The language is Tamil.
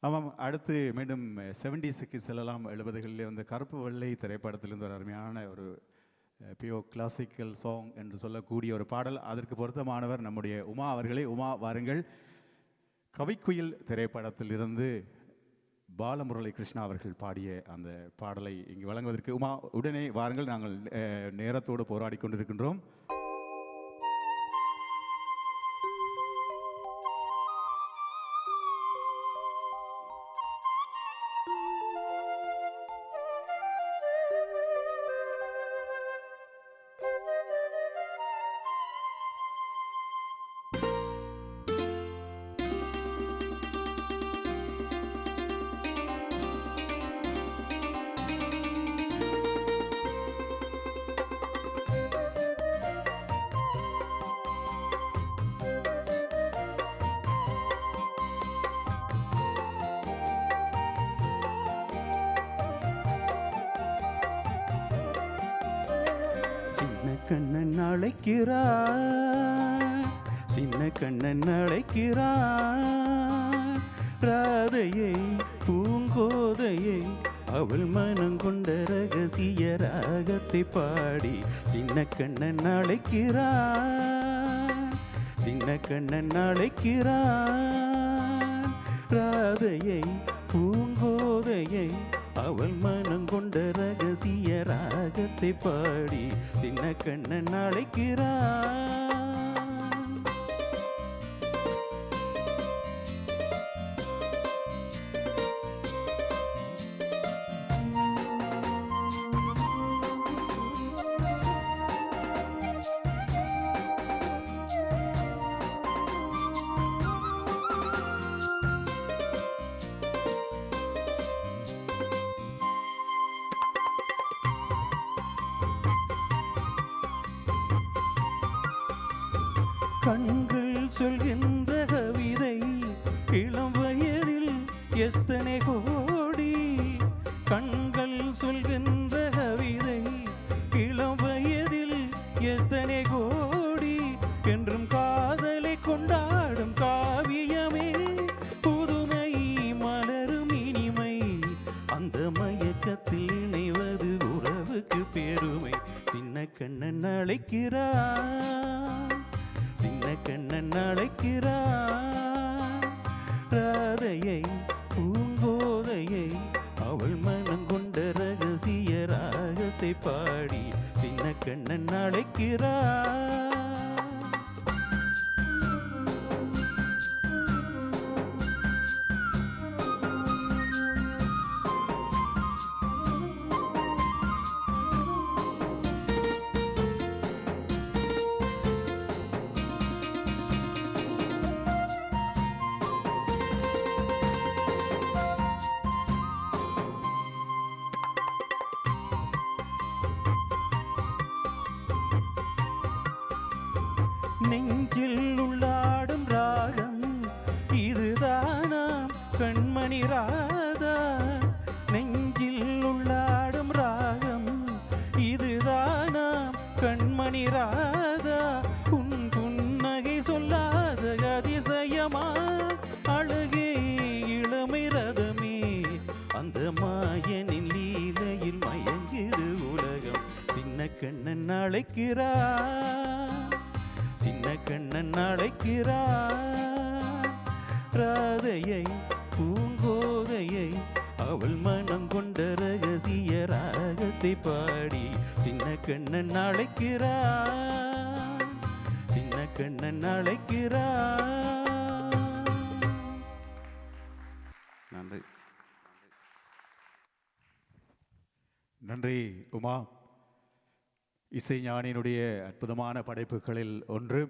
ஆமாம். அடுத்து மீண்டும் 70ஸுக்கு செல்லலாம். 70களிலே வந்து கருப்பு வெள்ளை திரைப்படத்திலிருந்து ஒரு அருமையான ஒரு பியூர் கிளாசிக்கல் சாங் என்று சொல்லக்கூடிய ஒரு பாடல். அதற்கு பொருத்தமானவர் நம்முடைய உமா அவர்களே. உமா வாருங்கள். கவிக்குயில் திரைப்படத்திலிருந்து பாலமுரளி கிருஷ்ணா அவர்கள் பாடிய அந்த பாடலை இங்கு வழங்குவதற்கு உமா உடனே வாருங்கள். நாங்கள் நேரத்தோடு போராடி கொண்டிருக்கின்றோம். கண்ணன் அழைக்கிறான், சின்ன கண்ணன் அழைக்கிறான். ராதையை பூங்கோதையை அவள் மனம் கொண்ட ரகசிய ராகத்தை பாடி சின்ன கண்ணன் அழைக்கிறான், சின்ன கண்ணன் அழைக்கிறான். ராதையை பூங்கோதையை அவள் மனம் கொண்ட ரகசிய ராகத்தை பாடி சின்ன கண்ணன் அழைக்கிறான். கண்கள் சொல்கின்ற கவிதை இளம் வயதில் எத்தனை கோடி. கண்கள் சொல்கின்ற கவிதை இளம் வயதில் எத்தனை கோடி. என்றும் காதலை கொண்டாடும் காவியமே புதுமை மலரும் இனிமை. அந்த மயக்கத்தில் இணைவது உறவுக்கு பெருமை. சின்ன கண்ணன் அழைக்கிறான், சின்ன கண்ணன் அழைக்கிறான். ராதையை பூங்கோதையை அவள் மனம் கொண்ட ரகசிய ராகத்தை பாடி சின்ன கண்ணன் அழைக்கிறான். நெஞ்சில் உள்ளாடும் ராகம் இதுதானாம் கண்மணி ராதா. நெஞ்சில் உள்ளாடும் ராகம் இதுதானாம் கண்மணி ராதா. உன் புன்னகை சொல்லாத அதிசயமா அழகே இளமை ரதமே. அந்த மாயனின் லீலையில் மயங்குது உலகம். சின்ன கண்ணன் அழைக்கிறான், சின்ன கண்ணன் அழைக்கிறான். ராதையை பூங்கோதையை அவள் மனம் கொண்ட ரகசிய ராகத்தை பாடி சின்ன கண்ணன் அழைக்கிறான், சின்ன கண்ணன் அழைக்கிறான். நன்றி, நன்றி உமா. இசைஞானியினுடைய அற்புதமான படைப்புகளில் ஒன்று.